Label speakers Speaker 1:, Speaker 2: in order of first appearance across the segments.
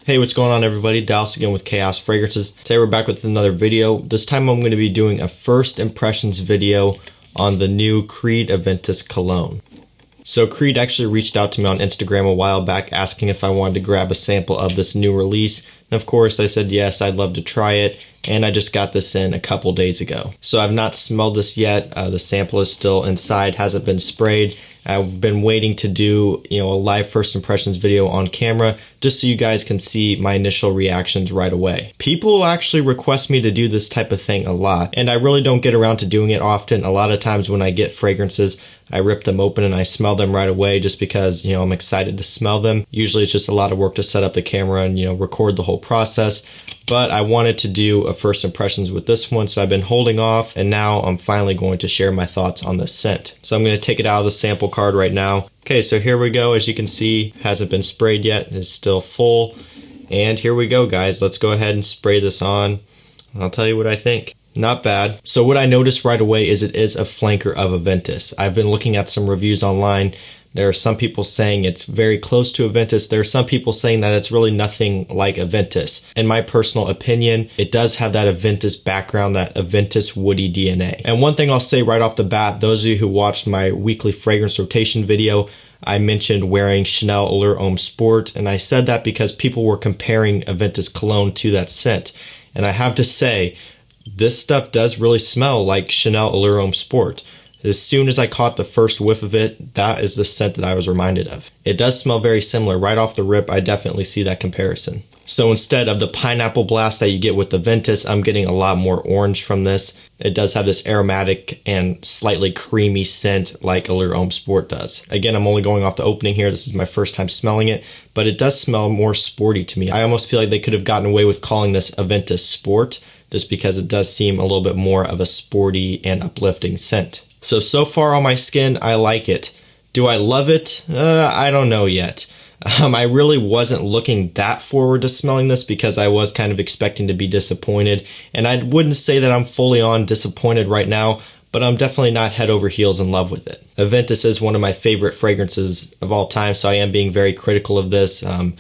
Speaker 1: Hey, what's going on everybody? Dallas again with Chaos Fragrances. Today we're back with another video. This time I'm going to be doing a first impressions video on the new Creed Aventus Cologne. So Creed actually reached out to me on Instagram a while back asking if I wanted to grab a sample of this new release. And of course I said yes, I'd love to try it. And I just got this in a couple days ago. So I've not smelled this yet. The sample is still inside, hasn't been sprayed. I've been waiting to do, a live first impressions video on camera just so you guys can see my initial reactions right away. People actually request me to do this type of thing a lot, and I really don't get around to doing it often. A lot of times when I get fragrances, I rip them open and I smell them right away just because, I'm excited to smell them. Usually it's just a lot of work to set up the camera and, record the whole process. But I wanted to do a first impressions with this one, so I've been holding off, and now I'm finally going to share my thoughts on this scent. So I'm going to take it out of the sample card right now. Okay, so here we go. As you can see, hasn't been sprayed yet. It's still full. And here we go, guys. Let's go ahead and spray this on. I'll tell you what I think. Not bad. So what I noticed right away is it is a flanker of Aventus. I've been looking at some reviews online. There are some people saying it's very close to Aventus. There are some people saying that it's really nothing like Aventus. In my personal opinion, it does have that Aventus background, that Aventus woody DNA. And one thing I'll say right off the bat, those of you who watched my weekly fragrance rotation video, I mentioned wearing Chanel Allure Homme Sport, and I said that because people were comparing Aventus Cologne to that scent. And I have to say, this stuff does really smell like Chanel Allure Homme Sport. As soon as I caught the first whiff of it, that is the scent that I was reminded of. It does smell very similar. Right off the rip, I definitely see that comparison. So instead of the pineapple blast that you get with the Aventus, I'm getting a lot more orange from this. It does have this aromatic and slightly creamy scent like Allure Homme Sport does. Again, I'm only going off the opening here. This is my first time smelling it, but it does smell more sporty to me. I almost feel like they could have gotten away with calling this Aventus Sport just because it does seem a little bit more of a sporty and uplifting scent. So far on my skin, I like it. Do I love it? I don't know yet. I really wasn't looking that forward to smelling this because I was kind of expecting to be disappointed. And I wouldn't say that I'm fully on disappointed right now, but I'm definitely not head over heels in love with it. Aventus is one of my favorite fragrances of all time, so I am being very critical of this. I'm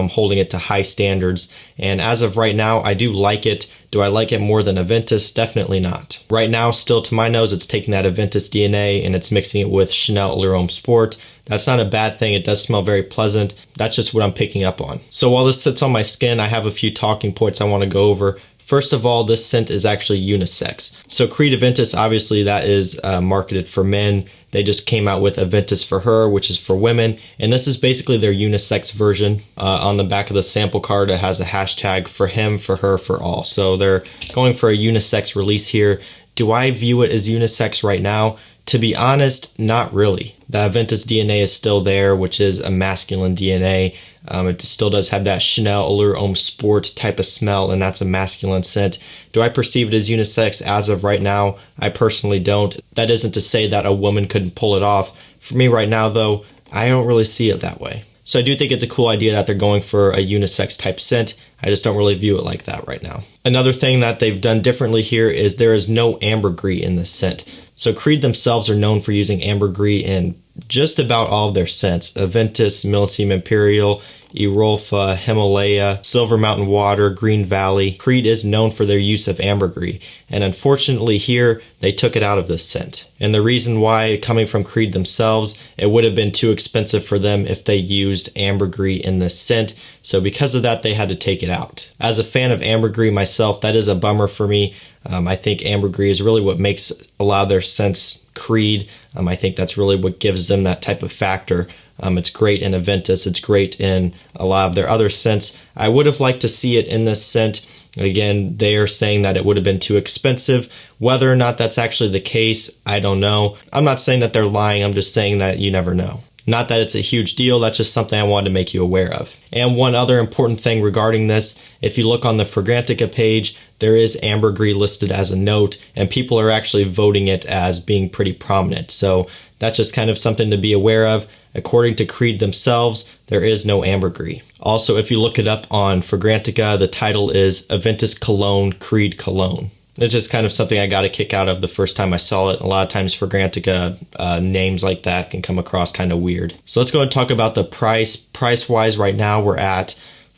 Speaker 1: holding it to high standards. And as of right now, I do like it. Do I like it more than Aventus? Definitely not. Right now, still to my nose, it's taking that Aventus DNA and it's mixing it with Chanel Allure Homme Sport. That's not a bad thing. It does smell very pleasant. That's just what I'm picking up on. So while this sits on my skin, I have a few talking points I want to go over. First of all, this scent is actually unisex. So Creed Aventus, obviously that is marketed for men. They just came out with Aventus for Her, which is for women. And this is basically their unisex version. On the back of the sample card, it has a hashtag for him, for her, for all. So they're going for a unisex release here. Do I view it as unisex right now? To be honest, not really. The Aventus DNA is still there, which is a masculine DNA. It still does have that Chanel Allure Homme Sport type of smell, and that's a masculine scent. Do I perceive it as unisex as of right now? I personally don't. That isn't to say that a woman couldn't pull it off. For me right now, though, I don't really see it that way. So I do think it's a cool idea that they're going for a unisex type scent. I just don't really view it like that right now. Another thing that they've done differently here is there is no ambergris in this scent. So Creed themselves are known for using ambergris in just about all of their scents. Aventus, Millésime Imperial, Erolfa, Himalaya, Silver Mountain Water, Green Valley. Creed is known for their use of ambergris, and unfortunately here they took it out of this scent. And the reason why, coming from Creed themselves, it would have been too expensive for them if they used ambergris in this scent, so because of that they had to take it out. As a fan of ambergris myself, that is a bummer for me. I think ambergris is really what makes a lot of their scents Creed. I think that's really what gives them that type of factor. It's great in Aventus. It's great in a lot of their other scents. I would have liked to see it in this scent. Again, they are saying that it would have been too expensive. Whether or not that's actually the case, I don't know. I'm not saying that they're lying. I'm just saying that you never know. Not that it's a huge deal, that's just something I wanted to make you aware of. And one other important thing regarding this, if you look on the Fragrantica page, there is ambergris listed as a note, and people are actually voting it as being pretty prominent. So that's just kind of something to be aware of. According to Creed themselves, there is no ambergris. Also, if you look it up on Fragrantica, the title is Aventus Cologne Creed Cologne. It's just kind of something I got a kick out of the first time I saw it. A lot of times Fragrantica names like that can come across kind of weird. So let's go ahead and talk about the price. Price-wise, right now we're at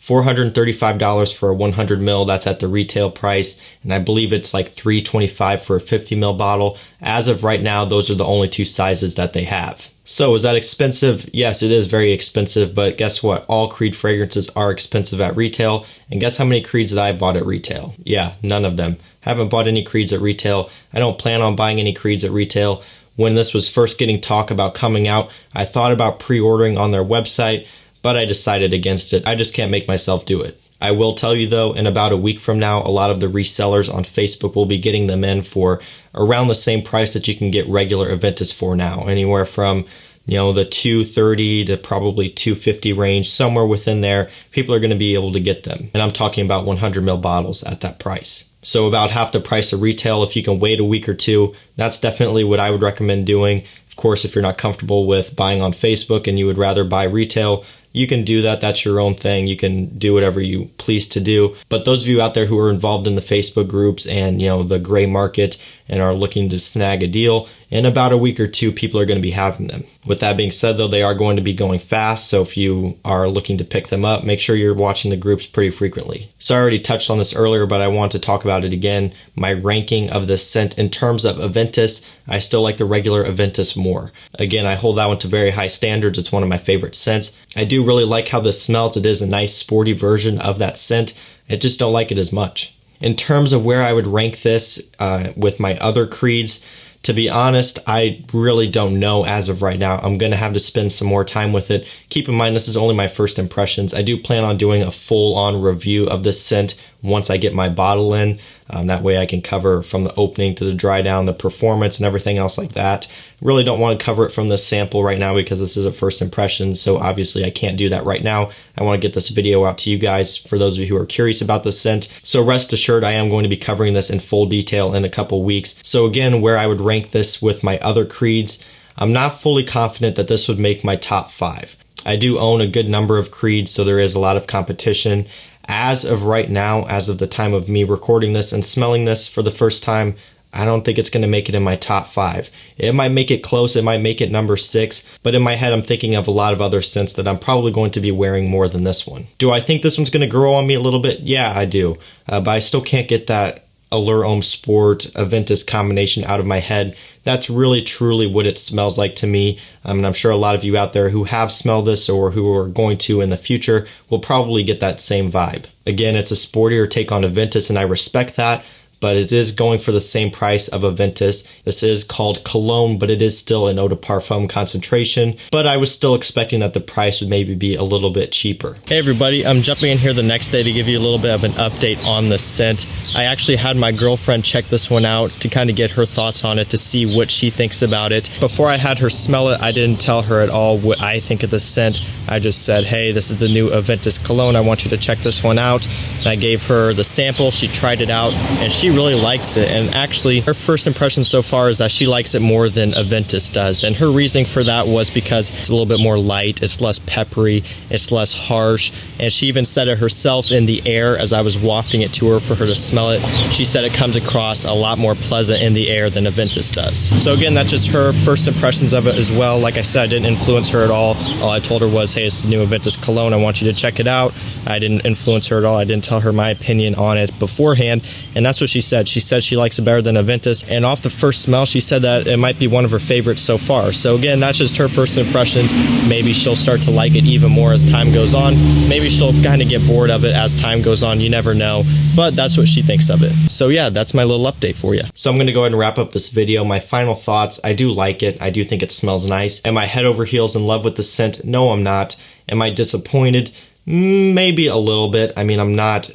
Speaker 1: $435 for a 100 ml. That's at the retail price. And I believe it's like $325 for a 50 ml bottle. As of right now, those are the only two sizes that they have. So is that expensive? Yes, it is very expensive, but guess what? All Creed fragrances are expensive at retail. And guess how many Creeds that I bought at retail? Yeah, none of them. Haven't bought any Creeds at retail. I don't plan on buying any Creeds at retail. When this was first getting talk about coming out, I thought about pre-ordering on their website, but I decided against it. I just can't make myself do it. I will tell you though, in about a week from now, a lot of the resellers on Facebook will be getting them in for around the same price that you can get regular Aventus for now. Anywhere from, the $230 to probably $250 range, somewhere within there, people are going to be able to get them. And I'm talking about 100 ml bottles at that price. So about half the price of retail. If you can wait a week or two, that's definitely what I would recommend doing. Of course, if you're not comfortable with buying on Facebook and you would rather buy retail, you can do that. That's your own thing. You can do whatever you please to do. But those of you out there who are involved in the Facebook groups and, the gray market and are looking to snag a deal, in about a week or two, people are going to be having them. With that being said, though, they are going to be going fast. So if you are looking to pick them up, make sure you're watching the groups pretty frequently. So I already touched on this earlier, but I want to talk about it again. My ranking of this scent in terms of Aventus, I still like the regular Aventus more. Again, I hold that one to very high standards. It's one of my favorite scents. I do really like how this smells. It is a nice sporty version of that scent. I just don't like it as much. In terms of where I would rank this with my other Creeds, to be honest, I really don't know as of right now. I'm going to have to spend some more time with it. Keep in mind, this is only my first impressions. I do plan on doing a full-on review of this scent once I get my bottle in. That way I can cover from the opening to the dry down, the performance and everything else like that. Really don't want to cover it from the sample right now because this is a first impression, so obviously I can't do that right now. I want to get this video out to you guys for those of you who are curious about this scent. So rest assured, I am going to be covering this in full detail in a couple weeks. So again, where I would rank this with my other Creeds, I'm not fully confident that this would make my top 5. I do own a good number of Creeds, so there is a lot of competition. As of right now, as of the time of me recording this and smelling this for the first time, I don't think it's going to make it in my top 5. It might make it close, it might make it number 6, but in my head I'm thinking of a lot of other scents that I'm probably going to be wearing more than this one. Do I think this one's going to grow on me a little bit? Yeah, I do. But I still can't get that Allure Homme Sport Aventus combination out of my head. That's really truly what it smells like to me. And I'm sure a lot of you out there who have smelled this or who are going to in the future will probably get that same vibe. Again, it's a sportier take on Aventus and I respect that, but it is going for the same price of Aventus. This is called Cologne, but it is still an eau de parfum concentration. But I was still expecting that the price would maybe be a little bit cheaper. Hey everybody, I'm jumping in here the next day to give you a little bit of an update on the scent. I actually had my girlfriend check this one out to kind of get her thoughts on it, to see what she thinks about it. Before I had her smell it, I didn't tell her at all what I think of the scent. I just said, hey, this is the new Aventus Cologne. I want you to check this one out. And I gave her the sample. She tried it out and she really likes it. And actually, her first impression so far is that she likes it more than Aventus does. And her reasoning for that was because it's a little bit more light, it's less peppery, it's less harsh. And she even said it herself in the air as I was wafting it to her for her to smell it. She said it comes across a lot more pleasant in the air than Aventus does. So again, that's just her first impressions of it as well. Like I said, I didn't influence her at all. All I told her was, hey, this is new Aventus Cologne. I want you to check it out. I didn't influence her at all. I didn't tell her my opinion on it beforehand. And that's what she said. She said she likes it better than Aventus. And off the first smell, she said that it might be one of her favorites so far. So again, that's just her first impressions. Maybe she'll start to like it even more as time goes on. Maybe she'll kind of get bored of it as time goes on. You never know. But that's what she thinks of it. So yeah, that's my little update for you. So I'm going to go ahead and wrap up this video. My final thoughts, I do like it. I do think it smells nice. Am I head over heels in love with the scent? No, I'm not. Am I disappointed? Maybe a little bit. I mean, I'm not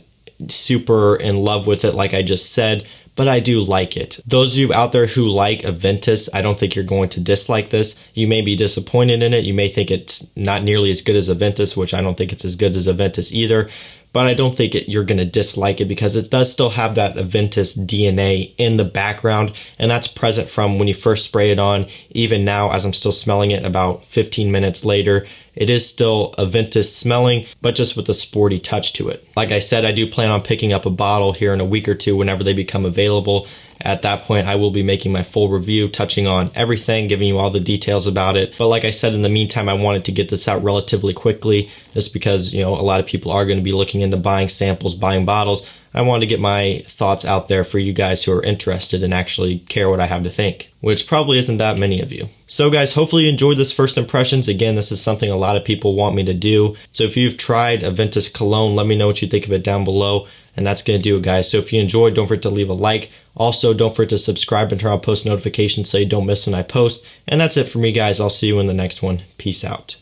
Speaker 1: super in love with it like I just said, but I do like it. Those of you out there who like Aventus, I don't think you're going to dislike this. You may be disappointed in it. You may think it's not nearly as good as Aventus, which I don't think it's as good as Aventus either. But I don't think you're going to dislike it because it does still have that Aventus DNA in the background, and that's present from when you first spray it on. Even now, as I'm still smelling it about 15 minutes later, it is still Aventus smelling, but just with a sporty touch to it. Like I said, I do plan on picking up a bottle here in a week or two whenever they become available. At that point, I will be making my full review, touching on everything, giving you all the details about it. But like I said, in the meantime, I wanted to get this out relatively quickly just because, you know, a lot of people are going to be looking into buying samples, buying bottles. I wanted to get my thoughts out there for you guys who are interested and actually care what I have to think, which probably isn't that many of you. So guys, hopefully you enjoyed this first impressions. Again, this is something a lot of people want me to do. So if you've tried Aventus Cologne, let me know what you think of it down below. And that's going to do it, guys. So if you enjoyed, don't forget to leave a like. Also, don't forget to subscribe and turn on post notifications so you don't miss when I post. And that's it for me, guys. I'll see you in the next one. Peace out.